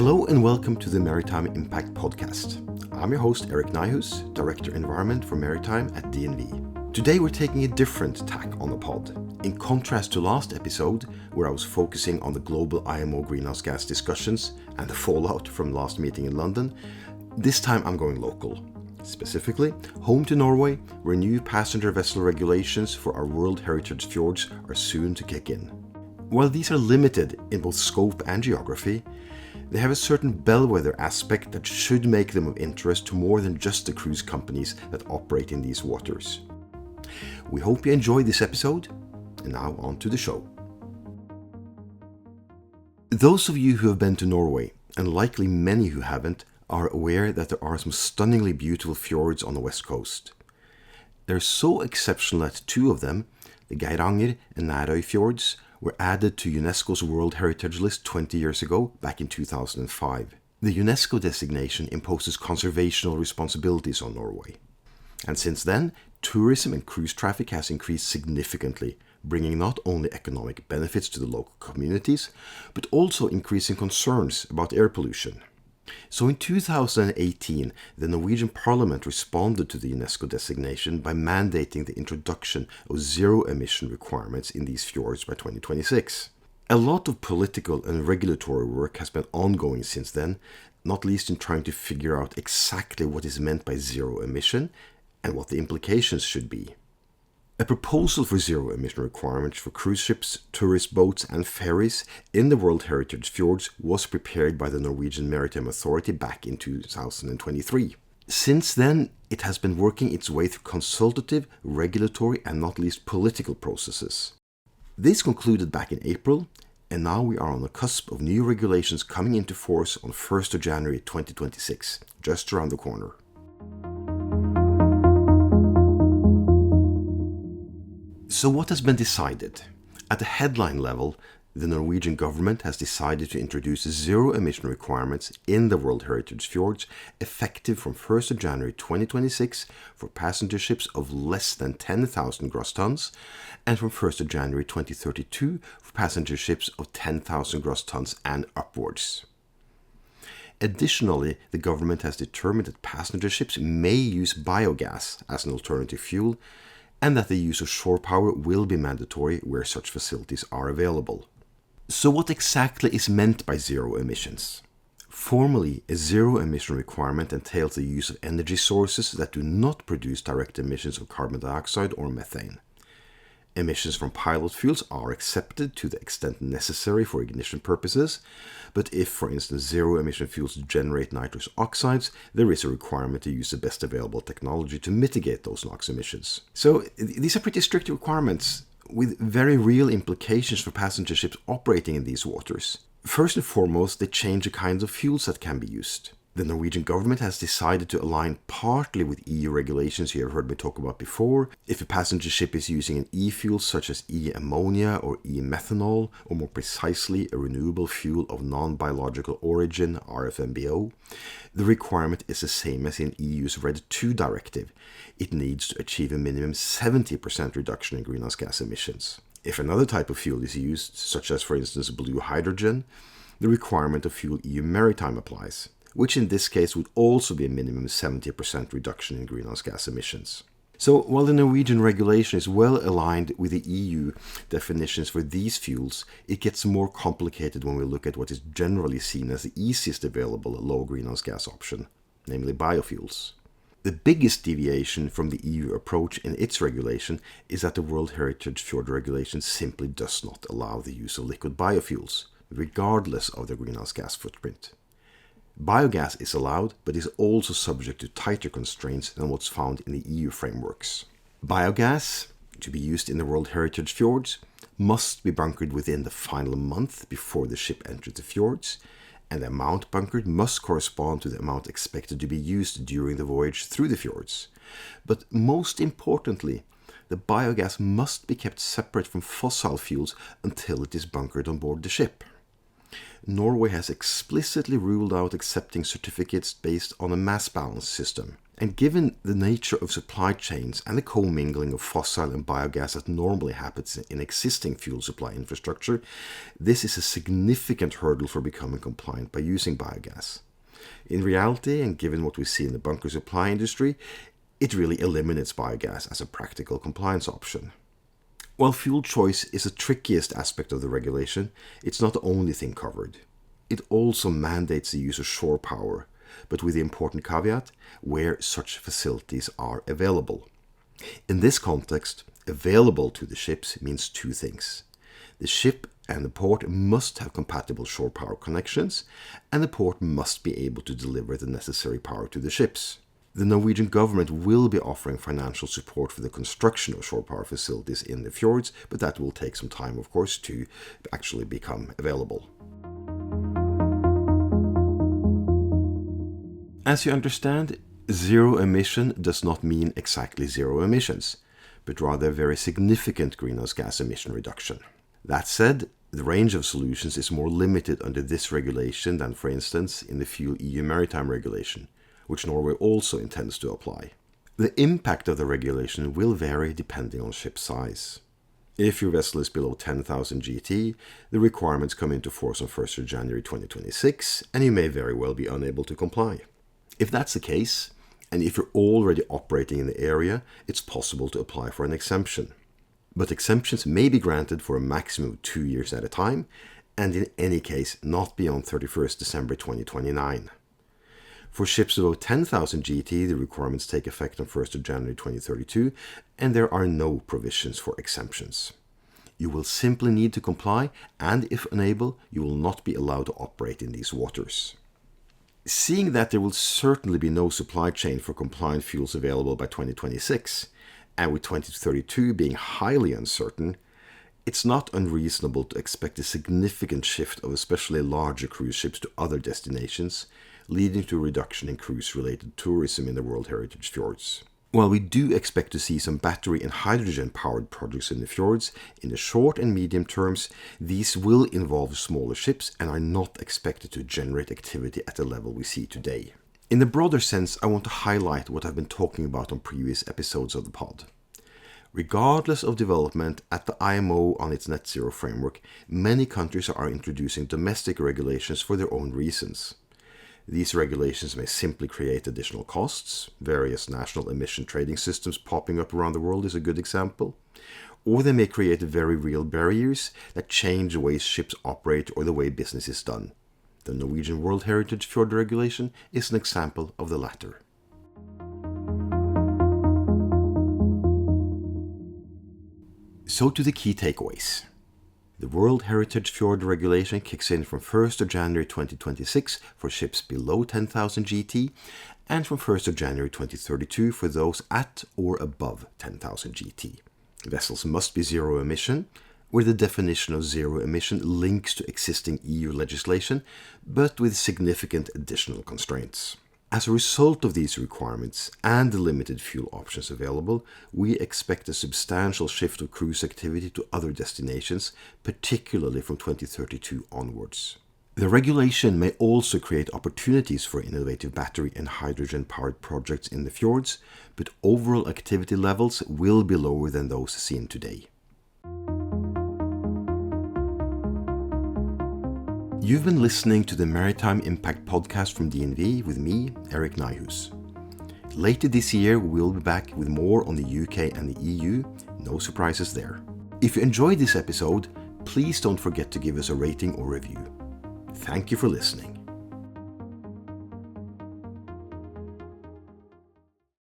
Hello and welcome to the Maritime Impact Podcast. I'm your host Eirik Nyhus, Director Environment for Maritime at DNV. Today we're taking a different tack on the pod. In contrast to last episode, where I was focusing on the global IMO greenhouse gas discussions and the fallout from last meeting in London, this time I'm going local. Specifically, home to Norway, where new passenger vessel regulations for our World Heritage fjords are soon to kick in. While these are limited in both scope and geography, they have a certain bellwether aspect that should make them of interest to more than just the cruise companies that operate in these waters. We hope you enjoyed this episode, and now on to the show. Those of you who have been to Norway, and likely many who haven't, are aware that there are some stunningly beautiful fjords on the west coast. They're so exceptional that two of them, the Geiranger and Nærøy fjords, were added to UNESCO's World Heritage List 20 years ago, back in 2005. The UNESCO designation imposes conservational responsibilities on Norway. And since then, tourism and cruise traffic has increased significantly, bringing not only economic benefits to the local communities, but also increasing concerns about air pollution. So in 2018, the Norwegian Parliament responded to the UNESCO designation by mandating the introduction of zero-emission requirements in these fjords by 2026. A lot of political and regulatory work has been ongoing since then, not least in trying to figure out exactly what is meant by zero-emission and what the implications should be. A proposal for zero-emission requirements for cruise ships, tourist boats and ferries in the World Heritage Fjords was prepared by the Norwegian Maritime Authority back in 2023. Since then, it has been working its way through consultative, regulatory and not least political processes. This concluded back in April, and now we are on the cusp of new regulations coming into force on 1st of January 2026, just around the corner. So what has been decided? At the headline level, the Norwegian government has decided to introduce zero-emission requirements in the World Heritage Fjords effective from 1st of January 2026 for passenger ships of less than 10,000 gross tons and from 1st of January 2032 for passenger ships of 10,000 gross tons and upwards. Additionally, the government has determined that passenger ships may use biogas as an alternative fuel, and that the use of shore power will be mandatory where such facilities are available. So what exactly is meant by zero emissions? Formally, a zero emission requirement entails the use of energy sources that do not produce direct emissions of carbon dioxide or methane. Emissions from pilot fuels are accepted to the extent necessary for ignition purposes, but if, for instance, zero-emission fuels generate nitrous oxides, there is a requirement to use the best available technology to mitigate those NOx emissions. So these are pretty strict requirements with very real implications for passenger ships operating in these waters. First and foremost, they change the kinds of fuels that can be used. The Norwegian government has decided to align partly with EU regulations you have heard me talk about before. If a passenger ship is using an e-fuel such as e-ammonia or e-methanol, or more precisely a renewable fuel of non-biological origin, RFNBO, the requirement is the same as in EU's RED II directive. It needs to achieve a minimum 70% reduction in greenhouse gas emissions. If another type of fuel is used, such as for instance blue hydrogen, the requirement of Fuel EU Maritime applies, which in this case would also be a minimum 70% reduction in greenhouse gas emissions. So while the Norwegian regulation is well aligned with the EU definitions for these fuels, it gets more complicated when we look at what is generally seen as the easiest available low greenhouse gas option, namely biofuels. The biggest deviation from the EU approach in its regulation is that the World Heritage Fjord regulation simply does not allow the use of liquid biofuels, regardless of their greenhouse gas footprint. Biogas is allowed, but is also subject to tighter constraints than what's found in the EU frameworks. Biogas, to be used in the World Heritage Fjords, must be bunkered within the final month before the ship enters the fjords, and the amount bunkered must correspond to the amount expected to be used during the voyage through the fjords. But most importantly, the biogas must be kept separate from fossil fuels until it is bunkered on board the ship. Norway has explicitly ruled out accepting certificates based on a mass balance system, And given the nature of supply chains and the commingling of fossil and biogas that normally happens in existing fuel supply infrastructure, this is a significant hurdle for becoming compliant by using biogas. In reality, and given what we see in the bunker supply industry, it really eliminates biogas as a practical compliance option. While fuel choice is the trickiest aspect of the regulation, it's not the only thing covered. It also mandates the use of shore power, but with the important caveat where such facilities are available. In this context, available to the ships means two things. The ship and the port must have compatible shore power connections, and the port must be able to deliver the necessary power to the ships. The Norwegian government will be offering financial support for the construction of shore power facilities in the fjords, but that will take some time, of course, to actually become available. As you understand, zero emission does not mean exactly zero emissions, but rather a very significant greenhouse gas emission reduction. That said, the range of solutions is more limited under this regulation than, for instance, in the FuelEU Maritime regulation, which Norway also intends to apply. The impact of the regulation will vary depending on ship size. If your vessel is below 10,000 GT, the requirements come into force on 1st of January 2026, and you may very well be unable to comply. If that's the case, and if you're already operating in the area, it's possible to apply for an exemption. But exemptions may be granted for a maximum of 2 years at a time, and in any case not beyond 31st December 2029. For ships above 10,000 GT, the requirements take effect on 1st of January 2032, and there are no provisions for exemptions. You will simply need to comply, and if unable, you will not be allowed to operate in these waters. Seeing that there will certainly be no supply chain for compliant fuels available by 2026, and with 2032 being highly uncertain, it's not unreasonable to expect a significant shift of especially larger cruise ships to other destinations, leading to a reduction in cruise-related tourism in the World Heritage Fjords. While we do expect to see some battery and hydrogen-powered projects in the fjords, in the short and medium terms, these will involve smaller ships and are not expected to generate activity at the level we see today. In the broader sense, I want to highlight what I've been talking about on previous episodes of the pod. Regardless of development at the IMO on its net zero framework, many countries are introducing domestic regulations for their own reasons. These regulations may simply create additional costs. Various national emission trading systems popping up around the world is a good example. Or they may create very real barriers that change the way ships operate or the way business is done. The Norwegian World Heritage Fjord Regulation is an example of the latter. So to the key takeaways. The World Heritage Fjord Regulation kicks in from 1st of January 2026 for ships below 10,000 GT and from 1st of January 2032 for those at or above 10,000 GT. Vessels must be zero emission, where the definition of zero emission links to existing EU legislation, but with significant additional constraints. As a result of these requirements and the limited fuel options available, we expect a substantial shift of cruise activity to other destinations, particularly from 2032 onwards. The regulation may also create opportunities for innovative battery and hydrogen-powered projects in the fjords, but overall activity levels will be lower than those seen today. You've been listening to the Maritime Impact podcast from DNV with me, Eirik Nyhus. Later this year, we'll be back with more on the UK and the EU. No surprises there. If you enjoyed this episode, please don't forget to give us a rating or review. Thank you for listening.